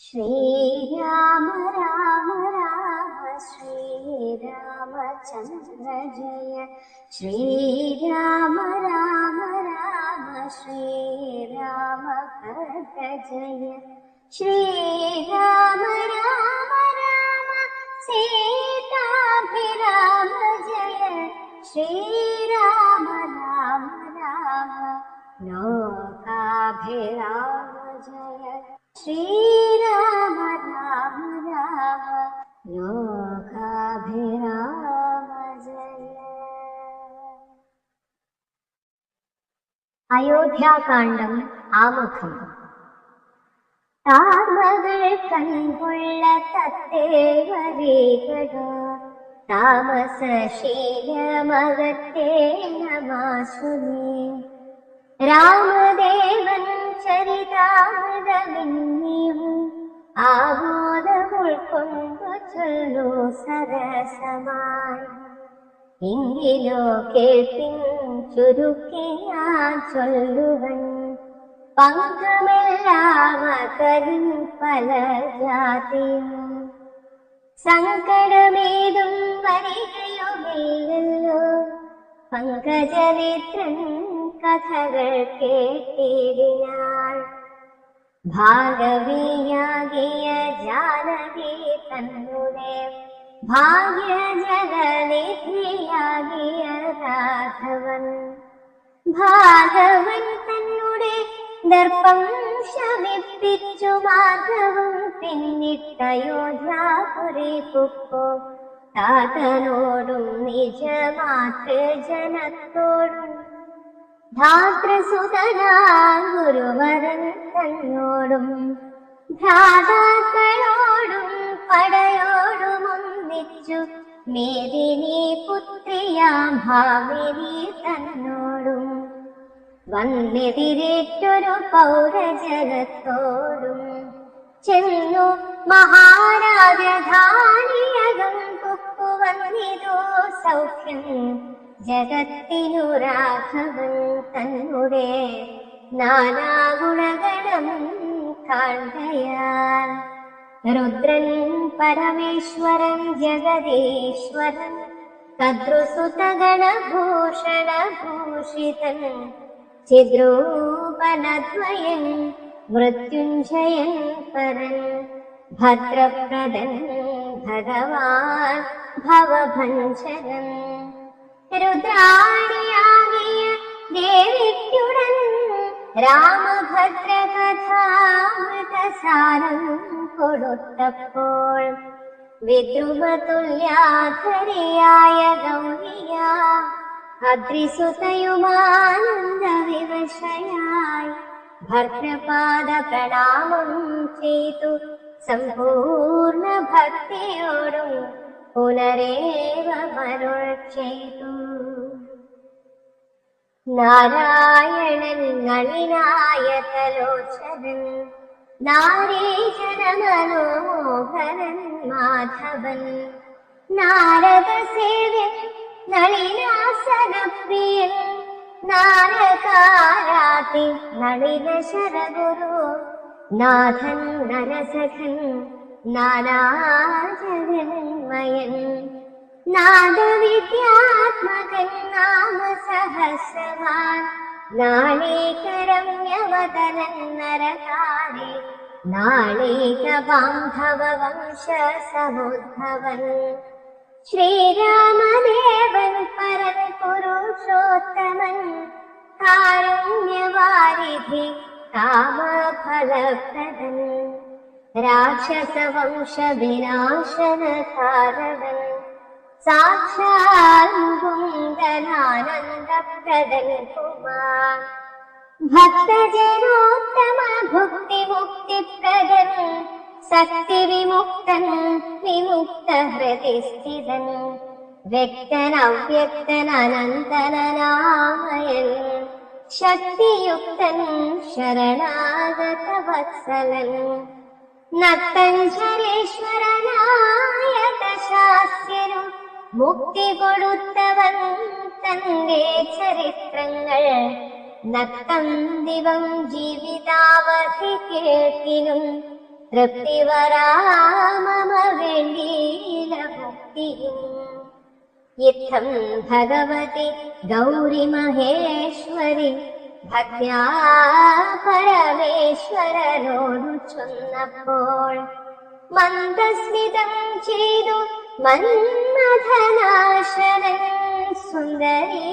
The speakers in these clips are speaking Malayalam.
ശ്രീരാമ രാമ രാമ ശ്രീരാമചന്ദ്ര ജയ ശ്രീരാമ രാമ രാമ ശ്രീരാമഭദ്ര ജയ ശ്രീരാമ രാമ രാമ സീതാഭിരാമ ജയ ശ്രീരാമ രാമ രാമ ലോകാഭിരാമ ജയ ശ്രീരാമ രാമ രാമ ലോകാഭിരാമ ജയ. അയോധ്യാകാന്ഡം ആമുഖം. താമകൾ കൺകൊള്ള തത്തേവരീകടോ താമസശീലമകത്തേ നമാസുനേ. രാമദേവൻ ചരിതാമൃതമിന്നിയും ആമോദം ഉൾക്കൊണ്ടു ചൊല്ലു സരസമായി. എങ്കിലോ കേൾപ്പിൻ ചുരുക്കി ഞാൻ ചൊല്ലുവൻ പങ്കുമെല്ലാം അകലിൻ പല ജാതിയും. സങ്കടമേതും വരികയുമില്ലല്ലോ പങ്കജമിത്രൻ കഥകൾ കേട്ടിടിനാൾ. ഭാഗവിയാകിയ ജാനകി തന്നുടെ ഭാഗ്യജലനിധിയാകിയ രാഘവൻ. ഭാഗവൻ തന്നുടെ ദർപ്പം ശമിപ്പിച്ചു മാധവം പിന്നിട്ടയോധ്യാപുരി പുക്കോ. താതനോടും നിജമാതൃ ജനത്തോടും ധാതൃസുതനാ ഗുരുവരൻ തന്നോടും ഭ്രാതാക്കളോടും പടയോടും ഒന്നിച്ചു മേദിനി പുത്രിയാം ഭാമിനി തന്നോടും വന്നെതിരേറ്റൊരു പൗരജനത്തോടും ചെന്നു മഹാരാജധാനിയകം കുക്കുവന്നിതോ സൗഖ്യം ജഗത്തിനു രാഘവൻ തന്നുടെ നാനാഗുണഗണം കാൺകയാൽ. രുദ്രൻ പരമേശ്വരൻ ജഗദീശ്വരൻ കദ്രുസുതഗണഭൂഷണഭൂഷിതൻ ചിദ്രൂപനദ്വയൻ മൃത്യുഞ്ജയൻ പരൻ ഭദ്രപ്രദൻ ഭഗവാൻ ഭവഭഞ്ജനൻ. രുദ്രാണിയാകിയ ദേവിക്കുടൻ രാമഭദ്രകഥാമൃതസാരം കൊടുത്തപ്പോൾ വിദ്രുമതുല്യാധരിയായ ഗൗരിയ അദ്രിസുതയുമാനന്ദവിവശയായി ഭർത്തൃപാദ പ്രണാമം ചെയ്തു സമ്പൂർണ്ണ ഭക്തിയോടും പുനരേവമരുൾ ചെയ്തു. നാരായണൻ നളിനായതലോചനൻ നാരീജനമനോഹരൻ മാധവൻ. നാരദസേവ്യൻ നളിനാസനപ്രിയൻ നാരകാരാതി നളിന ശരഗുരു നാഥൻ നരസഖൻ നാനാജഗന്മയൻ നാദവിദ്യാത്മകൻ നാമ സഹസ്രവാൻ നാളീകരമ്യവദനൻ നരകാരി നാളീക ബാന്ധവ വംശ സമുദ്ഭവൻ. ശ്രീരാമദേവൻ പരൻ പുരുഷോത്തമൻ കാരുണ്യവാരിധി കാമഫലപ്രദൻ രാക്ഷസവംശ വിനാശന കാരണൻ സാക്ഷാൽ മുകുന്ദനാനന്ദപ്രദൻ കുമാർ. ഭക്തജനോത്തമ ഭുക്തിമുക്തിപ്രദൻ ശക്തിവിമുക്തൻ വിമുക്ത ഹൃദിസ്ഥിതൻ വ്യക്തൻ അവ്യക്തൻ അനന്തനാമയൻ ശക്തിയുക്തൻ ശരണാഗത വത്സലൻ നത്തഞ്ജലേശ്വരനായ ദശാസ്യനും മുക്തി കൊടുത്തവൻ തന്റെ ചരിത്രങ്ങൾ നത്തം ദിവം ജീവിതാവധി കേട്ടിലും തൃപ്തി വരാമമ വേണ്ടീല മുക്തിയും. യുദ്ധം ഭഗവതി ഗൗരി മഹേശ്വരി ഭക്യാ പരമേശ്വരനോടു ചൊന്നപ്പോൾ മന്ദസ്മിതം ചെയ്തു മന്മഥനാശനൻ സുന്ദരി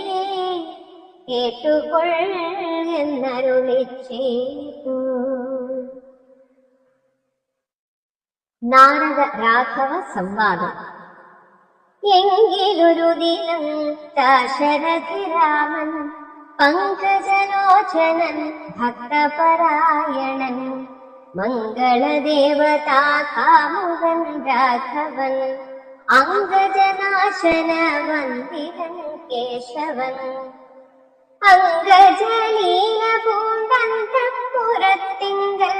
കേട്ടുകൊള്ളെന്നരുളി ചെയ്തു. നാരദ രാഘവ സംവാദം. എങ്കിലൊരു ദിനം ദശരഥിരാമൻ പങ്കജലോചനൻ ഭക്തപരായണൻ മംഗളദേവതാ കാമുകൻ രാഘവൻ അംഗജനാശന വന്ദിതൻ കേശവൻ അംഗജലീല പൂണ്ടന്തപുരത്തിങ്കൽ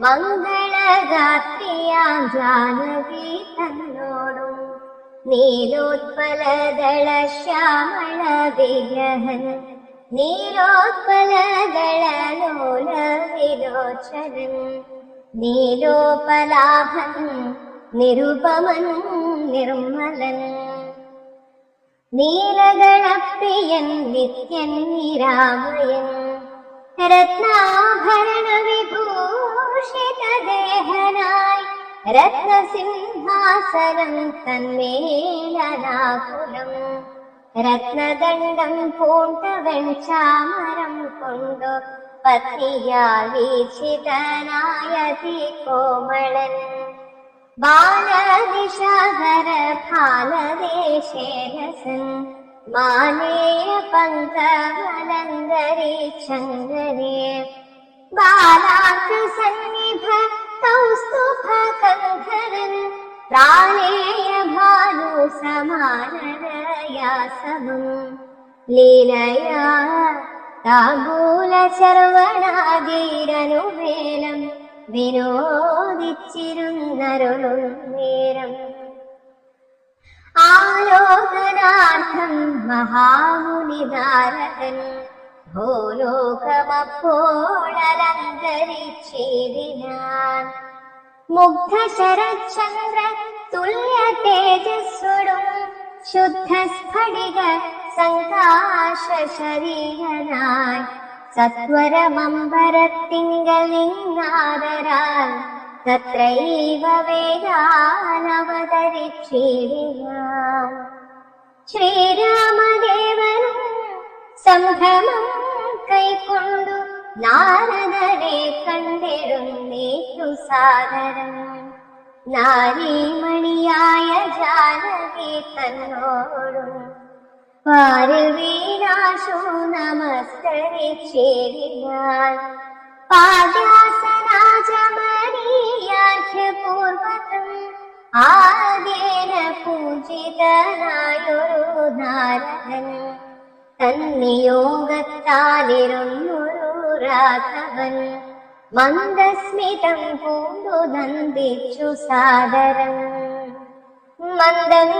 മംഗളഗാത്രിയാം ജാനകി തന്നോടും നീലോത്പലദള ശ്യാമള വിഗ്രഹൻ നീലോത്പലദള ലോല വിലോചനൻ നീലോപലാഭൻ നിരുപമൻ നിർമ്മലൻ നീലഗണപ്രിയൻ നിത്യൻ നിരാമയൻ രത്നാഭരണ വിഭൂഷിത ദേഹനായി രത്നസിംഹാസനം തന്മേലനാകുലം രത്നദണ്ഡം പൂണ്ടവൻ ചാമരം കൊണ്ടു പത്നിയാൽ വീക്ഷിതനായ കോമളൻ ബാലദിശാധര ഭാലദേശേരസൻ മാനേയ പങ്കമലങ്കരി ചന്ദ്രനെ ബാലാക്ര സന്നിഭ കൗസ്തുഭ കന്ധരൻ പ്രാണേയ ഭാനു സമാനരയാ സമം ലീലയാ താംബൂല ചർവണാധീരനുവേലം വിനോദിച്ചിരുന്നരുളും നേരം ആലോകനാർത്ഥം മഹാമുനി നാരദൻ ഭൂലോകമപ്പോളലങ്കരിച്ചിടിനാൻ മുഗ്ധ ശരചന്ദ്ര തുല്യ തേജസ്സുടും ശുദ്ധ സ്ഫടിക സങ്കാശ ശരീരനായി സത്വരമമ്പരത്തിങ്കൽ നിന്നാദരാൽ തത്രൈവ വേദാനവതരിച്ചിടിനാൻ ശ്രീരാമദേവനും സംഭ്രമം കൈക്കൊണ്ടു നാരദരെ കണ്ടിരുന്നേറ്റു സാദരം നാരീമണിയായ ജാനകി തന്നോടും പാരിൽ വീരാശു നമസ്കരിച്ചിടിനാൻ പാദ്യാസനാചമനീയാഖ്യപൂർവകം ആദ്യേന പൂജിതനായൊരു നാരദൻ തന്നിയോഗത്താലിരുന്നൊരു രാഘവൻ മന്ദസ്മിതം പൂണ്ടു നന്ദിച്ചു സാദരം മന്ദൻ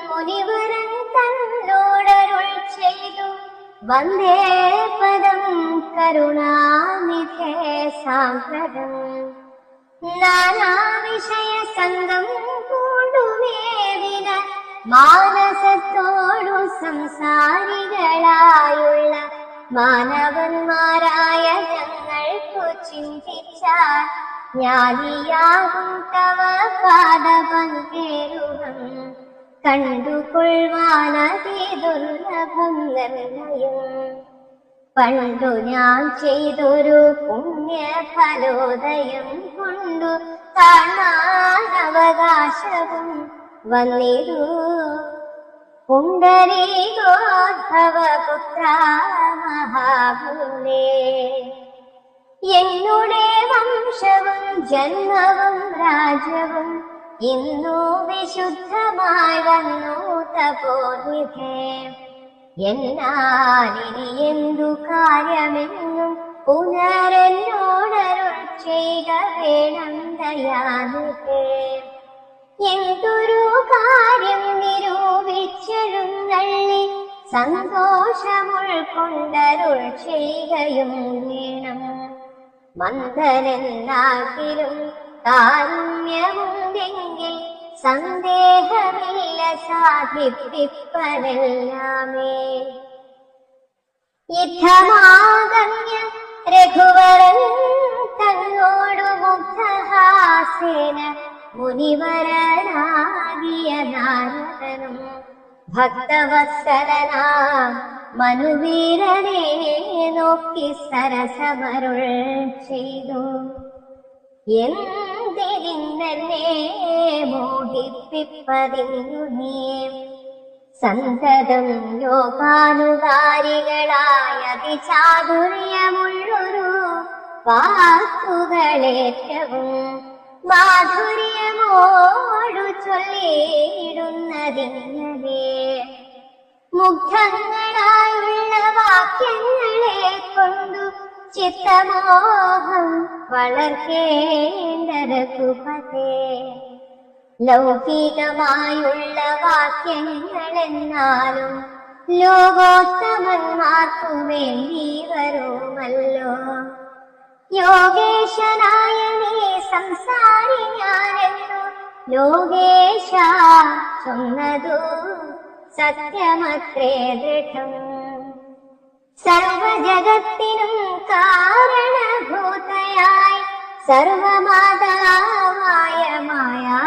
മുനിവരൻ തന്നോടരുൾ ചെയ്തു വന്ദേ പദം കരുണാനിധേ സാമ്പ്രദം നാനാവിഷയ സംഗം പൂണ്ടുമേവിന മാനസത്തോടു സംസാരികളായുള്ള മാനവന്മാരായ ഞങ്ങൾക്കു ചിന്തിച്ചാൽ ജ്ഞാനിയാകും തവ പാദപങ്കേരുഹം കണ്ടുകൊള്ളുവാനതി ദുർലഭം നിർണയം പണ്ടു ഞാൻ ചെയ്തൊരു പുണ്യഫലോദയം കൊണ്ടു കാണാനവകാശവും വന്നിരു പുണ്ടരീകോദ്ഭവ പുത്ര മഹാഭൂലേ എന്നുടെ വംശവും ജന്മവും രാജ്യവും ഇന്നു വിശുദ്ധമായി വന്നു തപോനിധേ എന്നാലിനി എന്തു കാര്യമെന്നും പുനരെന്നോടരുൾ ചെയ്യുക വേണം ദയാനിധേ എന്തൊരു കാര്യം നിരൂപിച്ചെഴുന്നള്ളി സന്തോഷമുൾക്കൊണ്ടരുൾ ചെയ്യുകയും വേണം മന്ദനെന്നാക്കിലും കാരുണ്യമുണ്ടെങ്കിൽ സന്ദേഹമില്ല സാധിപ്പിപ്പതെല്ലാമേ. യുദ്ധമാകഞ്ഞ രഘുവരൻ തന്നോടു മുഗ്ധഹാസേന മുനിവരനാകിയ നാരദനും ഭക്തവത്സലനാം മനുവീരനെ നോക്കി സരസമരുൾ ചെയ്തു. എന്തിരിന്നെ മോഹിപ്പിപ്പതിന്നു നീ സന്തതം ലോകാനുകാരികളായ അതിചാതുര്യമുള്ളൊരു വാക്കുകളേറ്റവും മാധുര്യമോടു ചൊല്ലിയിടുന്നതിങ്ങനെ മുഗ്ധങ്ങളായുള്ള വാക്യങ്ങളെ കൊണ്ടു ചിത്തമോഹം വളർത്തേണ്ട രഘുപതേ. ലൗകികമായുള്ള വാക്യങ്ങളെന്നാലും ലോകോത്തമന്മാർക്കു വേണ്ടി വരുമല്ലോ. യോഗേശനായ നീ സംസാരി ഞാനെന്നു ലോകേശ ചൊന്നതു സത്യമത്രേ ദൃഢം. സർവജഗത്തിനും കാരണഭൂതയായി സർവമാതാവായ മായാ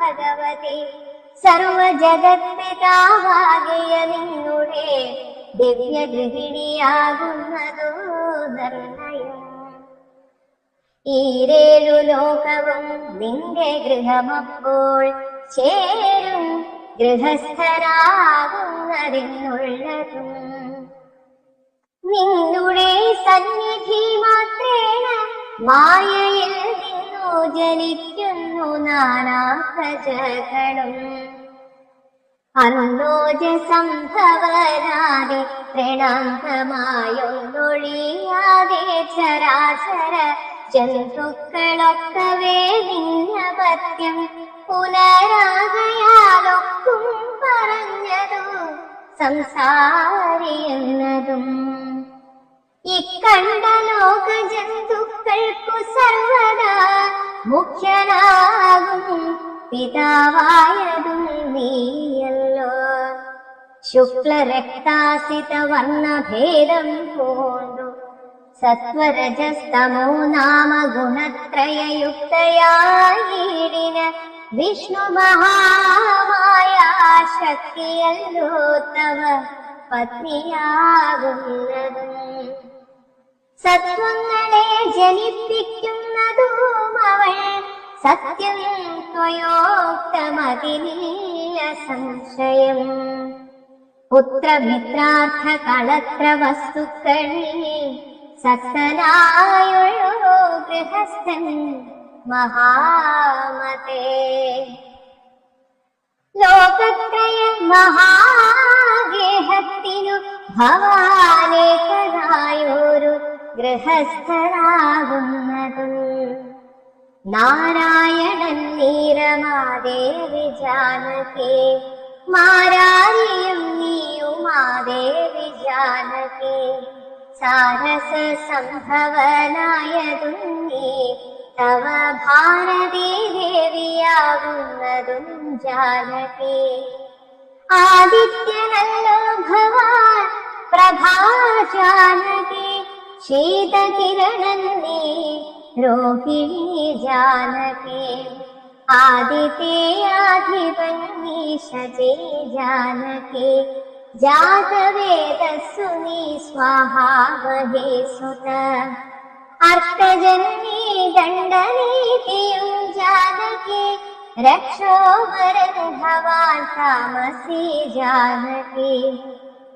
ഭഗവതി സർവജഗത്പിതാവാകിയ നിന്നുടെ ദിവ്യഗൃഹിണിയാകുന്നതു നിർണയം. ഈരേഴു ലോകവും നിന്റെ ഗൃഹമപ്പോൾ ചേരും ഗൃഹസ്ഥരാകുന്നതിനുള്ളതും നിന്നുടെ സന്നിധി മാത്രേണ മായയിൽ നിന്നു ജനിക്കുന്നു നാനാ പ്രജകളും. അന്തോജ സംഭവനാദി പ്രണാന്തമായൊന്നൊഴിയാതെ ചരാചര ജന്തുക്കളൊക്കവേ നിന്നപത്യം പുനരാകയാലൊക്കും പറഞ്ഞതു സംസാരിയെന്നതും. ഇക്കണ്ട ലോക ജന്തുക്കൾക്കു സർവദാ മുഖ്യനാകും പിതാവായതും നീയല്ലോ. ശുക്ലരക്താസിത വർണ്ണഭേദം പൂണ്ടു സത്വരജസ്തമോ നാമ ഗുണത്രയയുക്തയായിടിന വിഷ്ണു മഹാമായ ശക്തിയല്ലോ തവ പത്നിയാകുന്നതും. സത്വങ്ങളെ ജനിപ്പിക്കുന്നതും അവൾ സത്യം ത്വയോക്തമതിനില്ല സംശയം. പുത്രമിത്രാർത്ഥ കളത്ര വസ്തുക്കളിൽ സത്തനായൊരു ഗൃഹസ്ഥൻ മഹാമതേ. ലോകത്രയ മഹാഗേഹത്തിനു ഭവാനേകനായൊരു ഗൃഹസ്ഥരാകുന്നതും. നാരായണൻ നീരമാദേവി ജാനകി മാരാരിയും നീയുമാദേവി ജാനകി സാരസ സംഭവനായതും നീ തവ ഭാരതീ ദേവിയാകുന്നതും ജാനകി. ആദിത്യനല്ലോ ഭവാൻ പ്രഭാ ജാനകി ശീതകിരണൻ നീ രോഹിണി ജാനകി. ആദിത്യാധിപൻ നീ ശചി ജാനകി ജാതവേദസ്സു നീ സ്വാഹാവഹേ സുത. അർത്ഥജന്മീ ദണ്ഡനീതിയും ജാനകി രക്ഷോവരൻ ഭവാൻ താമസി ജാനകി.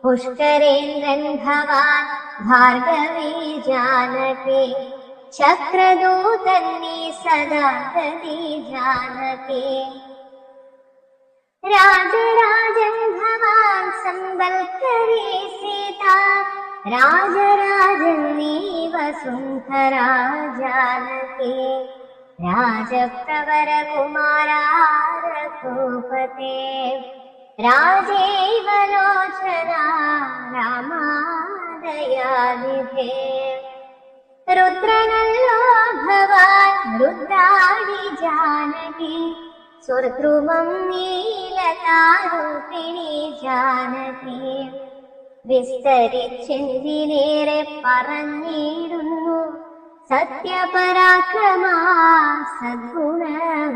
പുഷ്കരേന്ദ്രൻ ഭവാൻ ഭാർഗവീ ജാനകി ചക്രദൂതൻ നീ സദാഗതി ജാനകി. രാജരാജൻ ഭവാൻ സമ്പൽക്കരീ സീത രാജരാജൻ നീ വസുന്ധരാ ജാനകി. രാജപ്രവര കുമാരാ രഘുപതേ രാജൈവ ലോചന രാമാ ദയാനിധേ. രുദ്രനല്ലോ ഭവാൻ രുദ്രാണി ജാനകി സ്വർദ്രുമം നീലതാരൂപിണി ജാനകി വിസ്തരിച്ചെന്തിനേറെ പറഞ്ഞിടുന്നു സത്യപരാക്രമാ സദ്ഗുണവാരിധേ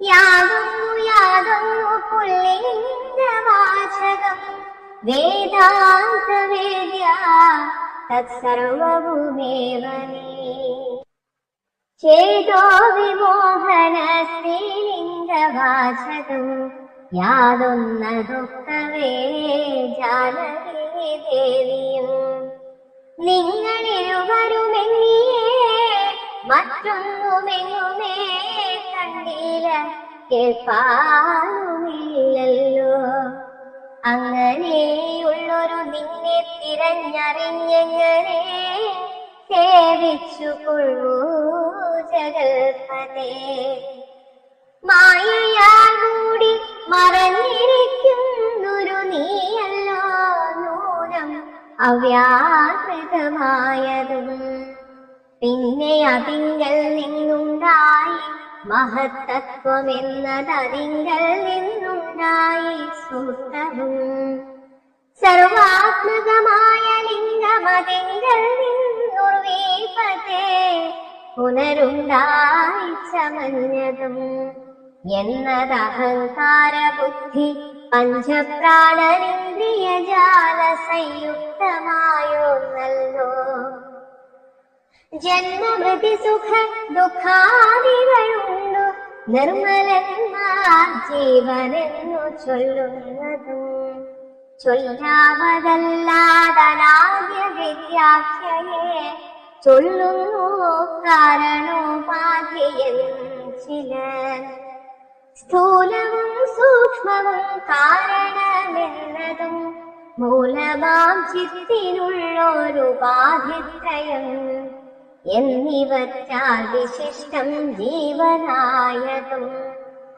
യാതൊന്നു പുല്ലിംഗവാചകം വേദാന്തവേദ്യ തത്സർവവുമേവ നീ ചേതോ വിമോഹന സ്ത്രീലിംഗവാചകം യാതൊന്നതൊക്കവേ ജാനകി ദേവിയും നിങ്ങളിരുവരുമെന്നിയേ മറ്റൊന്നുമെങ്ങുമേ കണ്ടില്ല കേൾപ്പാനുമില്ലല്ലോ അങ്ങനെയുള്ളൊരു നിന്നെ തിരഞ്ഞറിഞ്ഞെങ്ങനെ സേവിച്ചു കൊള്ളൂ ജഗൽപതേ മായയാൽ മൂടി മറഞ്ഞിരിക്കുന്നൊരു നീയല്ലോ നൂനം അവ്യാകൃതമായതും പിന്നെ അതിങ്കൽ നിന്നുണ്ടായി മഹത്തത്വമെന്നതതിങ്കൽ നിന്നുണ്ടായി സൂത്രവും സർവാത്മകമായ ലിംഗമതിങ്കൽ നിന്നുർവീപതേ പുനരുണ്ടായി ചമഞ്ഞതും എന്നതഹങ്കാര ബുദ്ധി പഞ്ചപ്രാണനിന്ദ്രിയജാല സംയുക്തമായോന്നല്ലോ ജന്മമൃതി സുഖ ദുഃഖാദികളുണ്ടു നിർമ്മലന്മാർ ജീവനെന്നു ചൊല്ലുന്നതും ചൊല്ലാവതല്ലാതനാദ്യ വിദ്യാഖ്യയെ ചൊല്ലുന്നു കാരണോപാധിയൻ ചിലർ സ്ഥൂലവും സൂക്ഷ്മവും കാരണമെന്നതും മൂലമാം ചിത്തിനുള്ളൊരുപാധിത്രയം എന്നിവറ്റാൽ വിശിഷ്ടം ജീവനായതും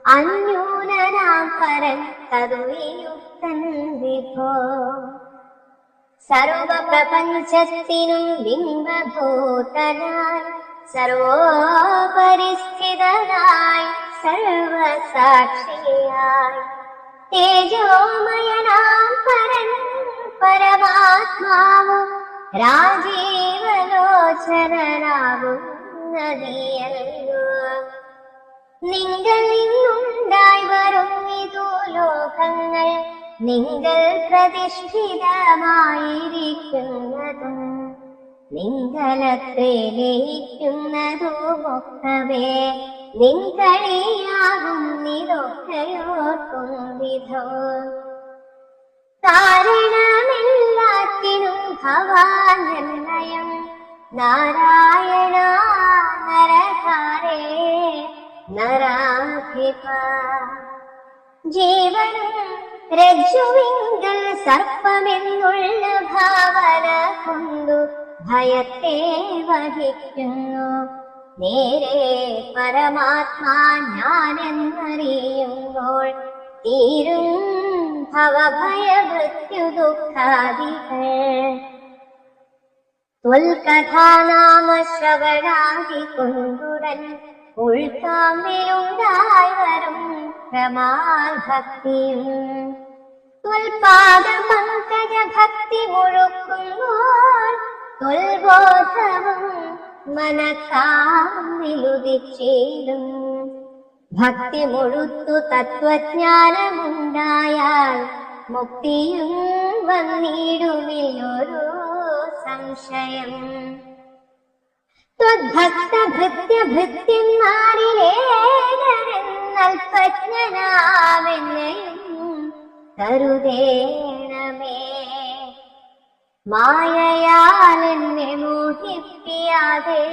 അന്യൂനനാം പരൻ തതുവിയുക്തൻ വിഭോ സർവപ്രപഞ്ചത്തിനും ബിംബഭൂതനായി സർവോപരിസ്ഥിതനായി സർവസാക്ഷിയായി തേജോമയനാം പരൻ പരമാത്മാവ് രാജീവലോചനാകുന്നതിയല്ലോ നിങ്ങൾ നിന്നുണ്ടായി വരുന്നിതു ലോകങ്ങൾ നിങ്ങൾ പ്രതിഷ്ഠിതമായിരിക്കുന്നതും നിങ്ങളത്രേ ലയിക്കുന്നതുമൊക്കവേ നിങ്ങളിയാകുന്നിതൊക്കെയോർക്കും വിധോ കാരണമെല്ലാത്തിനും ഭവാൻ നിർണയം നാരായണ നരകാരേ നരാധിപ ജീവനും രജ്ജുവിങ്കൽ സർപ്പമെന്നുള്ള ഭാവന കൊണ്ടു ഭയത്തെ വഹിക്കുന്നു നേരെ പരമാത്മാ ഞാനെന്നറിയുമ്പോൾ തീരും ഭവഭയമൃത്യു ദുഃഖാദികൾ ത്വൽകഥാനാമ ശ്രവണാദി കൊണ്ടുടൻ ഉൾക്കാമ്പിലുണ്ടായി വരും പ്രമാഭക്തിയും ത്വൽപാദ പങ്കജ ഭക്തി മുഴുക്കുമ്പോൾ ത്വൽബോധവും മനക്കാമിലുദിച്ചിടും ഭക്തി മുഴുത്തു തത്വജ്ഞാനമുണ്ടായാൽ മുക്തിയും വന്നിടുമില്ലൊരു സംശയം ത്വദ്ഭക്തഭൃത്യഭൃത്യന്മാരിലേകരെന്നൽപജ്ഞനാമെന്നെയും കരുതേണമേ മായയാൽ എന്നെ മോഹിപ്പിയാതെ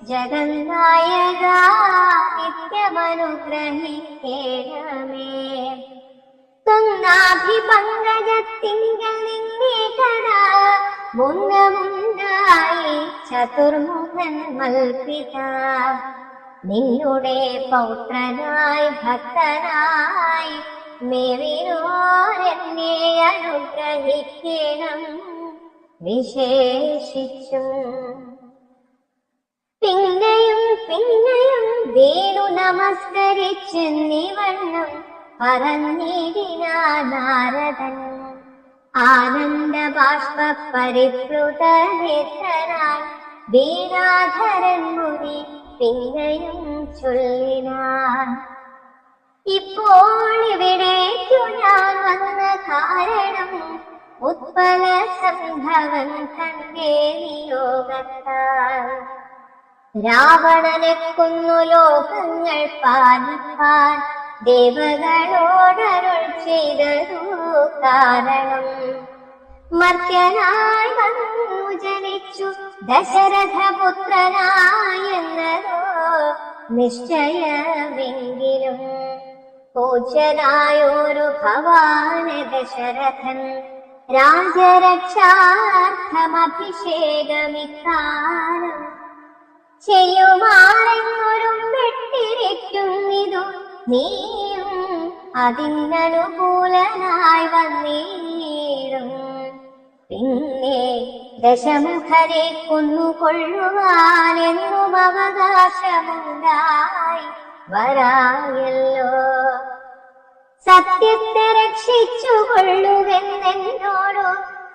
ജഗന്നായക നിത്യമനുഗ്രഹിക്കേണമേ തൊന്നാഭിപങ്കജത്തിങ്കൽ നിന്നെ കടാ മുന്നമുണ്ടായി ചതുർമുഖൻ മൽപിത നിന്നുടെ പൗത്രനായി ഭക്തനായി മേവിനോരെന്നെ അനുഗ്രഹിക്കണം വിശേഷിച്ചും. പിന്നെയും പിന്നെയും വീണു നമസ്കരിച്ചെന്നിവണ്ണം പറഞ്ഞിടിനാൻ നാരദൻ. ആനന്ദ ബാഷ്പ പരിപ്ലുതനേത്രനായി വീണാധരൻ മുനി പിന്നെയും ചൊല്ലിനാൻ. ഇപ്പോൾ ഇവിടേക്കു ഞാൻ വന്ന കാരണം ഉത്പല സംഭവം തന്റെ നിയോഗത്താൽ. രാവണനെ കൊന്നു ലോകങ്ങൾ പാലിപ്പാൻ ദേവകളോടരുൾ ചെയ്തതു കാരണം. മർത്യനായി വന്നു ജനിച്ചു ദശരഥപുത്രനായെന്നതോ നിശ്ചയമെങ്കിലും പൂജ്യനായൊരു ഭവാന ദശരഥൻ രാജരക്ഷാർത്ഥമഭിഷേകമിക്കാലം ചെയ്യുമാറെന്നൊരു വെട്ടിരിക്കുന്നിതു നീയും അതിനനുകൂലനായി വന്നിടും. പിന്നെ ദശമുഖരെ കൊന്നുകൊള്ളുവാനെന്നും അവകാശമുണ്ടായി വരായല്ലോ. സത്യത്തെ രക്ഷിച്ചു കൊള്ളുവെന്നോടു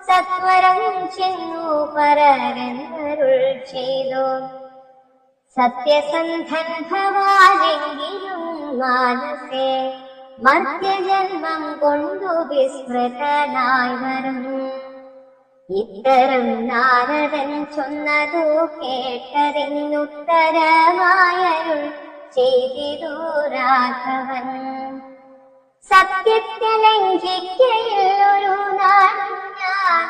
സത്വരം ചെന്നു പരരെന്നരുൾ ചെയ്തു. സത്യസന്ധൻ ഭവാനെങ്കിലും മാനസേ മർത്യജന്മം കൊണ്ടു വിസ്മൃതനായി വരും. ഇത്തരം നാരദൻ ചൊന്നതു കേട്ടതിനുത്തരമായരുൾ ചെയ്തിതു രാഘവൻ. സത്യത്തെ ലംഘിക്കയൊരു നാൾ ഞാൻ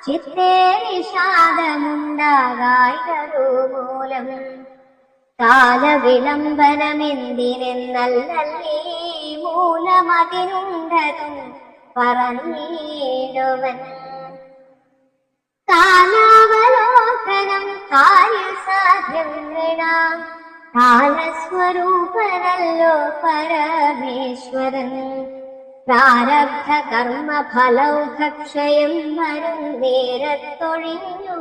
ചിത്തേ വിഷാദമുണ്ടാകായതു മൂലം. കാലവിളംബനമെന്തിനെന്നല്ലീ മൂലമതിനുണ്ടതും പറഞ്ഞിടുവൻ. കാലാവലോകനം കാര്യസാധ്യം നൃണാം കാലസ്വരൂപനല്ലോ പരമേശ്വരൻ. പ്രാരബ്ധ കർമ്മ ഫലൗഘക്ഷയം വരും നേരത്തൊഴിഞ്ഞു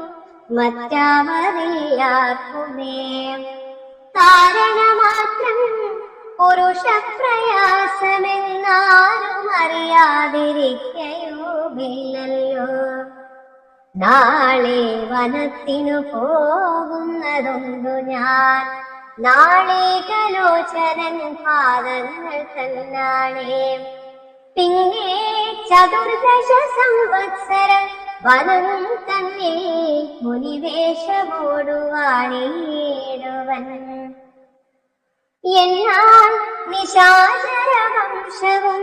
മറ്റാവതില്ലാക്കുമേ. കാരണമാത്രം പുരുഷപ്രയാസമെന്നാരും അറിയാതിരിക്കയുമില്ലല്ലോ. നാളെ വനത്തിനു പോകുന്നതുണ്ടു ഞാൻ, നാളേകലോചനൻ പാദങ്ങൾ തന്നാണേ. പിന്നെ ചതുർദശ സംവത്സരം വനം തന്നെ മുനിവേഷമോടുവാണിടുവൻ. എന്നാൽ നിശാചരവംശവും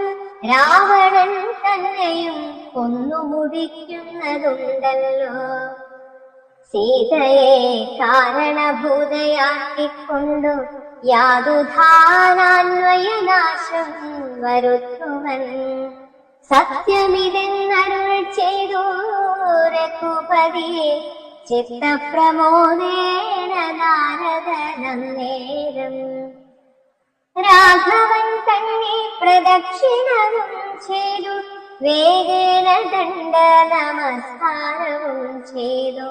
രാവണൻ തന്നെയും കൊന്നു മുടിക്കുന്നതുണ്ടല്ലോ. സീതയെ കാരണഭൂതയാക്കിക്കൊണ്ടു യാതുധാനാന്വയനാശം വരുത്തുവൻ. സത്യമിതെന്നരുൾ ചെയ്തു രഘുപതിയെ ചിത്തപ്രമോദേന നാരദനന്നേരം. രാഘവൻ തന്നെ പ്രദക്ഷിണവും ചെയ്തു വേഗേന ദണ്ഡ നമസ്കാരവും ചെയ്തു.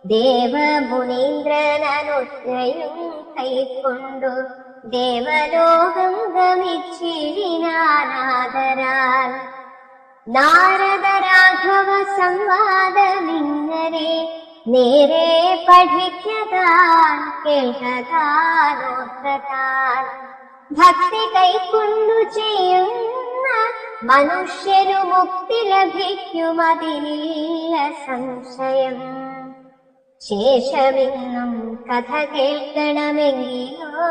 ദേവമുനീന്ദ്രനനുജ്ഞയും കൈക്കൊണ്ടു ദേവലോകം ഗമിച്ചിടിനാനാദരാൽ. നാരദ രാഘവ സംവാദമിങ്ങനെ നേരെ പഠിക്കതാൻ കേൾക്കതാനോത്രതാൻ. ഭക്തി കൈക്കൊണ്ടു ചെയ്യുന്ന മനുഷ്യനു മുക്തി ലഭിക്കുമതിലില്ല സംശയം. ശേഷമിന്നും കഥ കേൾക്കണമെങ്കിലോ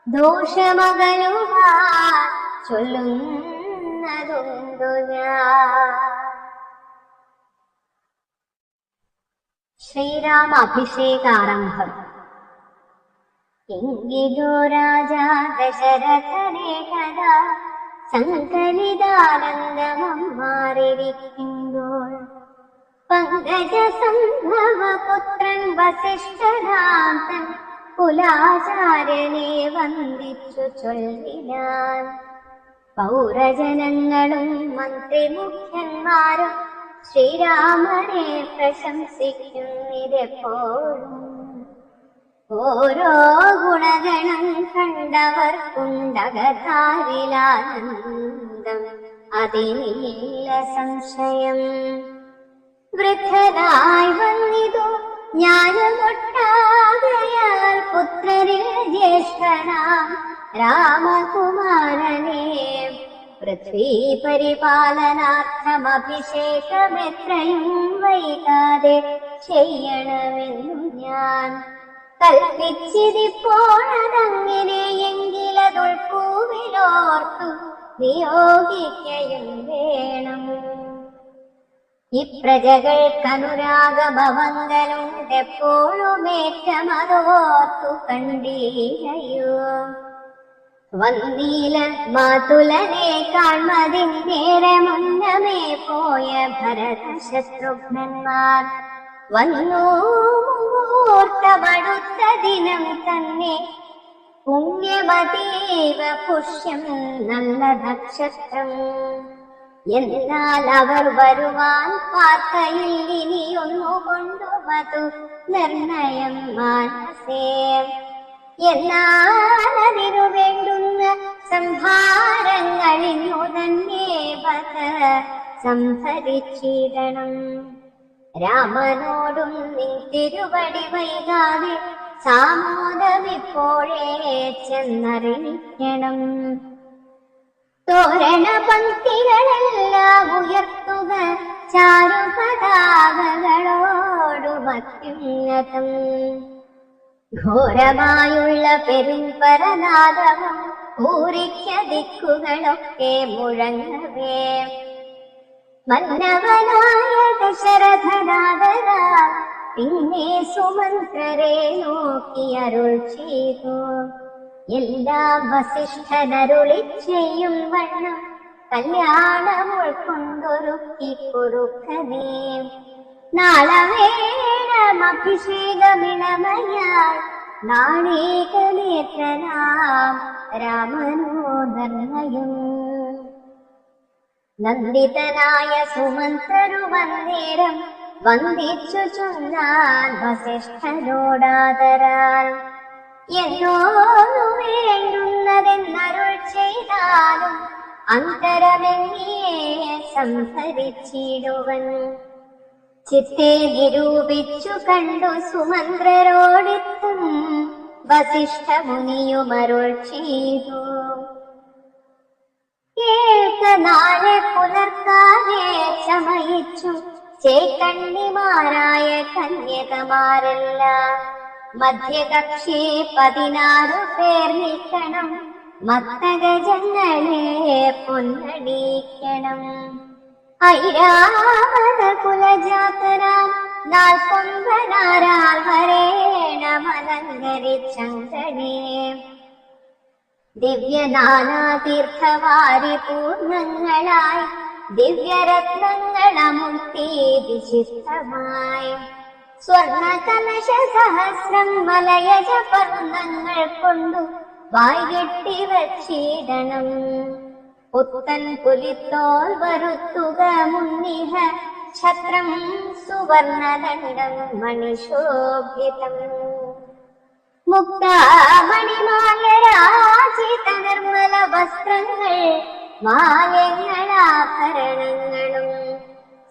ദോഷമകലുവാൻ ചൊല്ലുന്നതുണ്ടു ഞാൻ. ശ്രീരാമാഭിഷേകാരംഭം. എങ്കിലോ രാജാ ദശരഥനെ കഥാ സങ്കലിതാനന്ദമം മാറിയിരിക്കുമ്പോൾ പങ്കജ സംഭവ പുത്രൻ വസിഷ്ഠനാഥൻ കുലാചാര്യനെ വന്ദിച്ചു ചൊല്ലിനാൻ. പൗരജനങ്ങളും മന്ത്രിമുഖ്യന്മാരും ശ്രീരാമനെ പ്രശംസിക്കുന്നിതെപ്പോഴും. ഓരോ ഗുണഗണം കണ്ടവർക്കുണ്ടകതാരിലാനന്ദം, അതിനില്ല സംശയം. വൃദ്ധനായി വന്നിതു ജ്ഞാനമൊട്ടാകയാൽ പുത്രരിൽ ജ്യേഷ്ഠനാം രാമകുമാരനെ പൃഥ്വീ പരിപാലനാർത്ഥമഭിഷേകമെത്രയും വൈകാതെ ചെയ്യണമെന്നു ഞാൻ കൽപ്പിച്ചിരിപ്പോഴതങ്ങനെയെങ്കിലതുൾപ്പൂവിലോർത്തു നിയോഗിക്കയും വേണം. ഇപ്രജകൾക്കനുരാഗഭവങ്കലുണ്ടെപ്പോഴുമേറ്റമതോർത്തു കണ്ടീരയോ. വന്നീല മാതുലനെ കാൺമതിനേറെ മുന്നമേ പോയ ഭരത ശത്രുഘ്നന്മാർ വന്നു മുഹൂർത്തമടുത്ത ദിനം തന്നെ. പുണ്യമതീവ പുഷ്യം നല്ല നക്ഷത്രം. എന്നാൽ അവർ വരുവാൻ പാർക്കയിൽ ഇനിയൊന്നുകൊണ്ടു മതു നിർണയം മാനസേ. എന്നാൽ അതിനു വേണ്ടുന്ന സംഭാരങ്ങളിന്നു തന്നെ വധ സംഭരിച്ചിടണം. രാമനോടും നിൻ തിരുവടി വൈകാതെ സാമോദമിപ്പോഴേ ചെന്നറിയിക്കണം. തോരണ പങ്ക്തികളെല്ലാം ഉയർത്തുക ചാരുപതാകകളോടുമത്യുന്നതം. ഘോരമായുള്ള പെരുംപരനാദവും പൂരിക്ക ദിക്കുകളൊക്കെ മുഴങ്ങവേ. മന്നവനായ ദശരഥനാദരാൽ പിന്നെ സുമന്ത്രരെ നോക്കി അരുൾ ചെയ്തു. എല്ലാം വസിഷ്ഠനരുളി ചെയ്യും വണ്ണം കല്യാണം ഉൾക്കൊണ്ടൊരുക്കി കൊടുക്കനേ. നാളെ വേണം അഭിഷേകമിളമയാൽ നാളേകനേത്രനാം രാമനോ നിർണയം. നന്ദിതനായ സുമന്ത്രരു വന്നേരം വന്ദിച്ചു ചൊല്ലാൻ വസിഷ്ഠനോടാദരാൽ. എന്നോന്നു വേണ്ടുന്നതെന്നരുൾ ചെയ്താലും അന്തരമെന്നിയെ സംഭരിച്ചിടുവൻ. ചിത്തെ നിരൂപിച്ചു കണ്ടു സുമന്ത്രരോടിത്തും വസിഷ്ഠ മുനിയുമരുൾ ചെയ്തു. കേൾക്ക നാളെ പുലർക്കാതെ ചമയിച്ചു ചേക്കണ്ണിമാരായ കന്യകമാരെല്ലാം മധ്യകക്ഷി 16 പേർ നീക്കണം. മത്തഗജങ്ങളെ പൊന്നടിക്കണം. ഐരാവത കുലജാതരാം 40 വരേണമലങ്കരിച്ചങ്കണേ. ദിവ്യനാനാതീർത്ഥവാരി പൂർണ്ണങ്ങളായി ദിവ്യരത്നങ്ങളമുക്തി വിശിഷ്ടമായി. സ്വർണ കലശ സഹസ്രം മലയജ പർണങ്ങൾ കൊണ്ടു വായ്കെട്ടി വച്ചിടണം. പുത്തൻ പുലിത്തോൽ വരുത്തുക മുന്നിഹ ഛത്രം സുവർണദണ്ഡം മണിശോഭിതം. മുക്താമണിമാലരാജിത നിർമ്മല വസ്ത്രങ്ങൾ മാലങ്ങളാഭരണങ്ങളും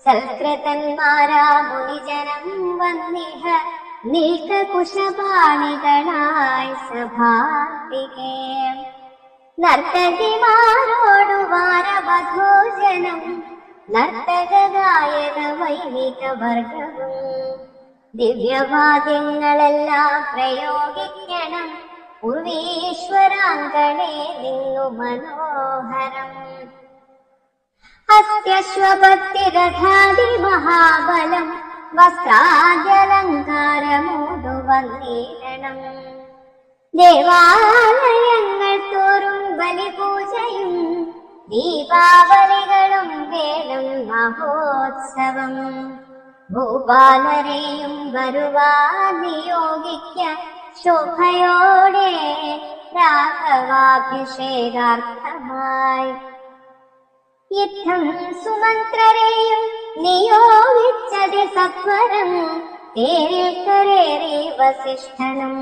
സൽകൃതന്മാരാ മുനിജനം വന്നിഹ നീൽക്കുശപാണികളായി സഭാർത്തികേ. നർത്തകിമാരോടു വാരവധോജനം നർത്തക ഗായക വൈദിക വർഗവും ദിവ്യവാദ്യങ്ങളെല്ലാം പ്രയോഗിക്കണം. പൂർവീശ്വരാങ്കണേ നിന്നു മനോഹരം. അസ്ത്യശ്വപത്തിരഥാദി മഹാബലം വസ്ത്രാദ്യലങ്കാരമോടു വന്നിടണം. ദേവാലയങ്ങൾ തോറും ബലിപൂജയും ദീപാവലികളും വേണം മഹോത്സവം. ഭൂപാലരെയും വരുവാൻ നിയോഗിക്ക ശോഭയോടെ രാഘവാഭിഷേകാർത്ഥമായി. യുദ്ധം സുമന്ത്രരെയും നിയോഗിച്ചതി സത്വരം തേരിൽ കരേറി വസിഷ്ഠനും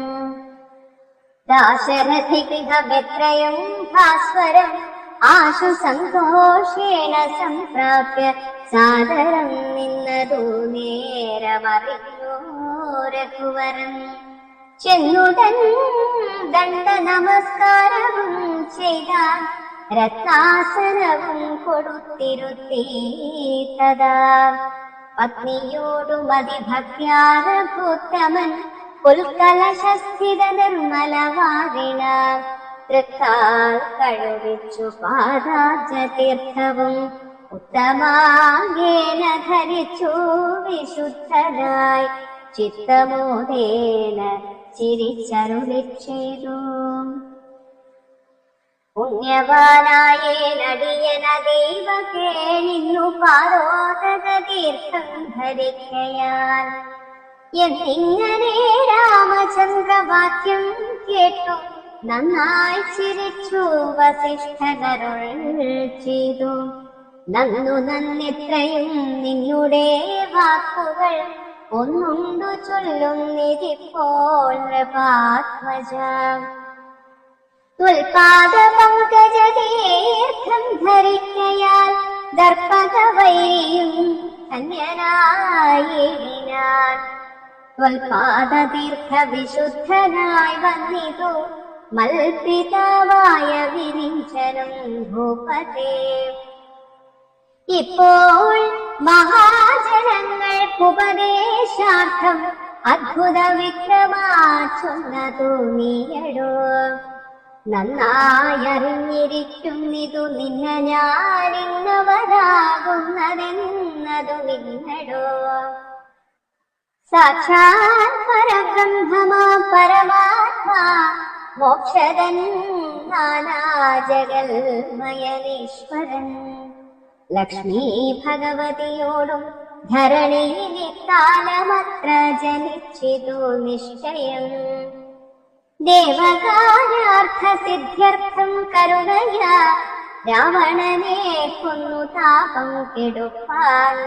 ദാശരഥി ഗൃഹമെത്രയും ഭാസ്വരം ആശു സന്തോഷേണ സംപ്രാപ്യ സാദരം നിന്നതു നേരമറിഞ്ഞു രഘുവരൻ ചെന്നുടൻ ദണ്ഡ നമസ്കാരവും ചെയ്താൻ രത്നാസനവും കൊടുത്തിരുത്തി തഥാ പത്നിയോടും അതിഭക്ത്യാരഭൂത്തമൻ പുൽക്കലശസ്ഥിത നിർമ്മലവാരിണ തൃക്കാൽ കഴുകിച്ചു പാദാബ്ജതീർത്ഥവും ഉത്തമാംഗേന ധരിച്ചു വിശുദ്ധനായി ചിത്തമോദേന ചിരിച്ചരുളിച്ചേതു പുണ്യവാനായേനടിയന ദൈവ കേണിന്നു പാരോദക തീർത്ഥം ധരിക്കയാൽ എന്നിങ്ങനെ രാമചന്ദ്രവാക്യം കേട്ടു നന്നായി ചിരിച്ചു വസിഷ്ഠനരുൾ ചെയ്തു നന്നു നന്നിത്രയും നിന്നുടെ വാക്കുകൾ ഒന്നുണ്ടു ചൊല്ലുന്നിതിപ്പോൾ നൃപാത്മജ തുൽപാദ പങ്കജതീർത്ഥം ധരിക്കയാൽ ദർപ്പക വൈരിയും ധന്യനായിടിനാൻ തുൽപാദ തീർത്ഥ വിശുദ്ധനായി വന്നിതു മൽപിതാവായ വിരിഞ്ചനും ഭൂപതേ ഇപ്പോൾ മഹാജനങ്ങൾക്കുപദേശാർത്ഥം അദ്ഭുത വിക്രമാ ചൊന്നതു നീയടോ നന്നായറിഞ്ഞിരിക്കുന്നിതു നിന്ന ഞാനിന്നവരാകുന്നതെന്നതു നിന്നടോ സാക്ഷാൽ പരബ്രഹ്മമാ പരമാത്മാ മോക്ഷദൻ നാനാജഗൽമയനീശ്വരൻ ലക്ഷ്മീ ഭഗവതിയോടും ധരണിയിലെ കാലമത്ര ജനിച്ചിതു നിശ്ചയം ദേവകാര്യാർത്ഥസിദ്ധ്യർത്ഥം കരുണയാ രാവണനെ കൊന്നു താപം കെടുപ്പാൻ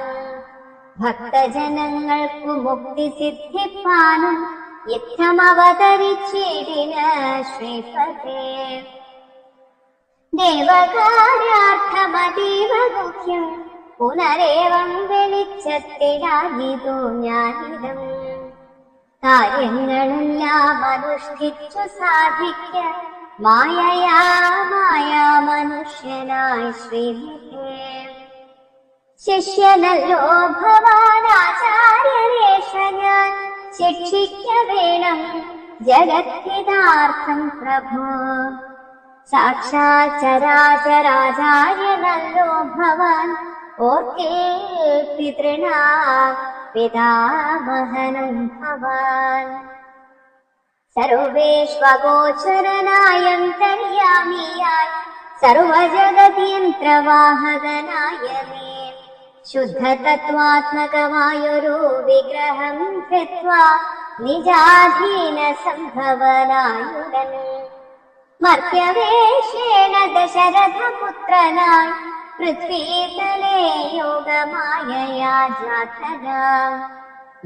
ഭക്തജനങ്ങൾക്കു മുക്തി സിദ്ധിപ്പാനും യുദ്ധമവതരിച്ചിടിന ശ്രീപതേ ദേവകാര്യാർത്ഥമതീവ മുഖ്യം പുനരേവം വെളിച്ചത്തിലാകിതു ഞാനിതം കാര്യങ്ങളെല്ലാം അനുഷ്ഠിച്ചു സാധിക്ക മായയാ മനുഷ്യനായി ശ്രീമതേ ശിഷ്യനല്ലോ ഭവാനാചാര്യരേഷ ഞാൻ ശിക്ഷിക്ക വേണം ജഗദ്ഹിതാർത്ഥം പ്രഭോ സാക്ഷാൽ ചരാചരാചാര്യനല്ലോ ഭവാൻ ഓർക്കേ പിതൃണാ പിതാമഹനം ഭവാൻ സർവേഷ്വഗോചരനായന്തര്യാമിയായി സർവജഗദ്യന്ത്രവാഹകനായ മേ ശുദ്ധതത്വാത്മകമായൊരു വിഗ്രഹം കൃത്വാ നിജാധീന സംഭവനായുടൻ മർത്യവേഷേണ ദശരഥപുത്രനായി പൃഥ്വീതലേ യോഗമായയാ ജാതക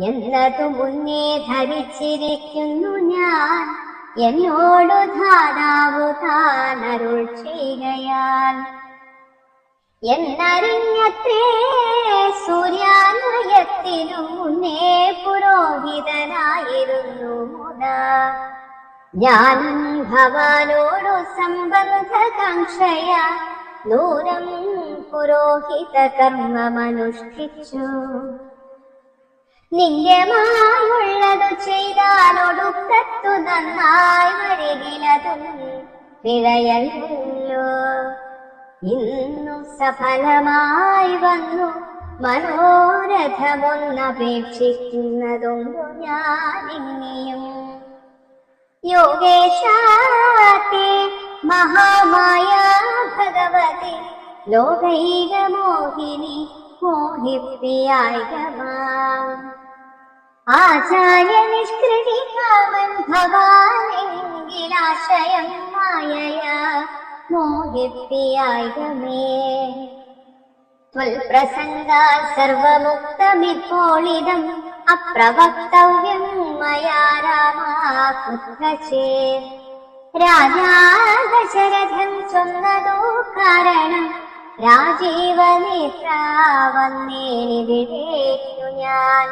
എന്നതു മുന്നേ ധരിച്ചിരിക്കുന്നു ഞാൻ എന്നോടു ധാതാവു താൻ അരുൾ ചെയ്യുകയാൽ എന്നറിഞ്ഞത്രേ സൂര്യാന്വയത്തിനു മുന്നേ പുരോഹിതനായിരുന്നു മുതാ ഞാനും ഭവാനോടു സംബന്ധകാംക്ഷയ നൂനം പുരോഹിത കർമ്മമനുഷ്ഠിച്ചു നിന്ദ്യമായുള്ളതു ചെയ്താലൊടുക്കത്തു നന്നായി വരികിലതും പിഴയല്ലോ ഇന്നു സഫലമായി വന്നു മനോരഥമൊന്നപേക്ഷിക്കുന്നതുണ്ടു ഞാനിനിയും യോഗേശാത്തെ മഹാമായ ഭഗവതി ലോകൈകമോഹിനി മോഹിപ്പിയായികമാം ആചാര്യ നിഷ്കൃതികാമൻ ഭവാനെങ്കിലാശയം മായയാ മോഹിപ്പിയായികമേ ത്വൽപ്രസംഗാൽ സർവമുക്തമിപ്പോളിതം അപ്രവക്തവ്യം മയാ രാമാ കുത്രചേത്. രാജാ ദശരഥൻ ചൊന്നതോ കാരണം രാജീവനേത്ര വന്നേനിവിടേക്കു ഞാൻ.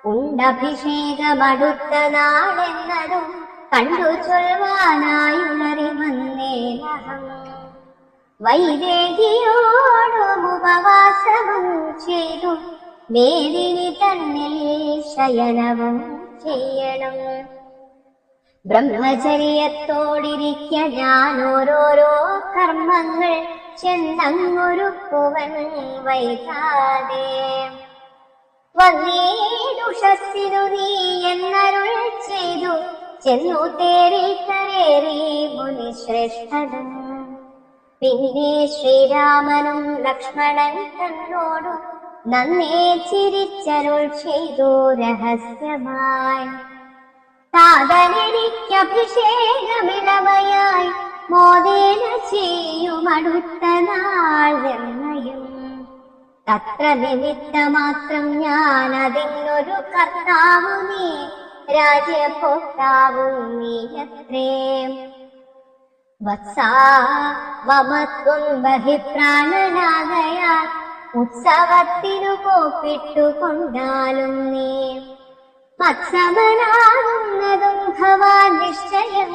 ഉണ്ടഭിഷേകമടുത്ത നാളെന്നതും കണ്ടു ചൊൽവാനായുണറി വന്നേനഹം. വൈദേഹിയോടും ഉപവാസവും ചെയ്തു മേദിനി തന്നിൽ ശയനവും ചെയ്യണം. ബ്രഹ്മചര്യത്തോടിരിക്ക ഞാൻ ഓരോരോ കർമ്മങ്ങൾ ചെന്നങ്ങൊരുക്കുവൻ വൈകാതെ. വന്നേടുഷസ്സിനു നീ എന്നരുൾ ചെയ്തു ചെന്നു തേരിൽ കരേറി മുനിശ്രേഷ്ഠനും. പിന്നെ ശ്രീരാമനും ലക്ഷ്മണൻ തന്നോടു നന്നേ ചിരിച്ചരുൾ ചെയ്തു രഹസ്യമായി. താതനെനിക്കഭിഷേകമിളമയായി മോദേന ചെയ്യുമടുത്ത നാൾ നിർണയം. തത്ര നിമിത്തമാത്രം ഞാൻ അതിനൊരു കർത്താവു നീ രാജ്യഭോക്താവും നീയത്രേ. വത്സാ വമത്വം ബഹിപ്രാണനാകയാൽ ഉത്സവത്തിനു കോപ്പിട്ടുകൊണ്ടാലും നീ മത്സമനാകുന്നതും ഭവാൻ നിശ്ചയം.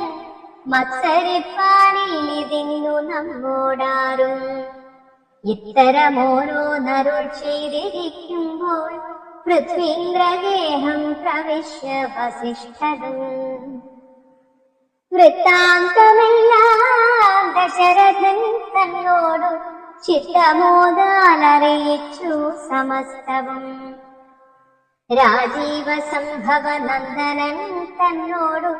മത്സരിപ്പാനില്ലിതിന്നു നമ്മോടാരും. ഇത്തരമോരോന്നരുൾ ചെയ്തിരിക്കുമ്പോൾ പൃഥ്വീന്ദ്രഗേഹം പ്രവിശ്യ വസിഷ്ഠനും. വൃത്താന്തമെല്ലാം ദശരഥൻ തന്നോടു ചിത്തമോദാലറിയിച്ചു സമസ്തവും. രാജീവ സംഭവ നന്ദനൻ തന്നോടു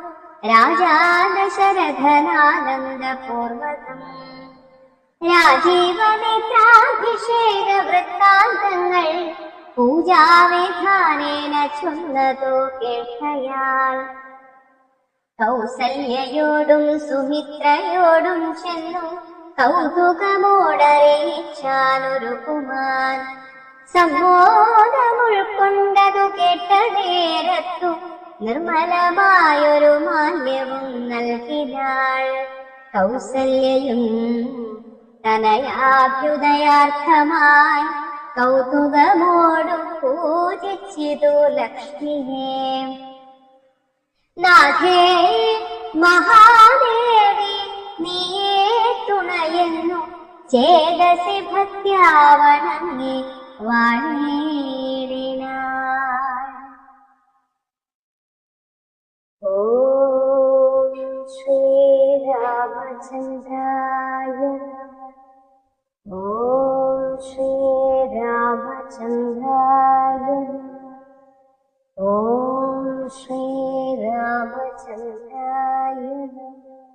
രാജാ ദശരഥനാനന്ദപൂർവകം. രാജീവനേത്രാഭിഷേക വൃത്താന്തങ്ങൾ പൂജാവിധാനേന ചൊന്നതോ കേൾക്കയാൽ. കൗസല്യയോടും സുമിത്രയോടും ചെന്നു കൗതുകമോടറിയിച്ചാനൊരു കുമാൻ. സമ്മോദമുൾക്കൊണ്ടതു കേട്ട നേരത്തു നിർമ്മലമായൊരു മാല്യവും നൽകിനാൾ. കൗസല്യയും തനയാഭ്യുദയാർത്ഥമായി കൗതുകമോടു പൂജിച്ചിതു ലക്ഷ്മിയെ. നാഥേ മഹാദേവി നീയേ തുണയെന്നു ചേതസി ഭക്ത്യാവണങ്ങി വാണീടിനാൾ. ഓം ശ്രീരാമചന്ദ്രായ നമഃ. ഓം ശ്രീരാമചന്ദ്രായ നമഃ. ഓം ശ്രീരാമചന്ദ്രായ നമഃ.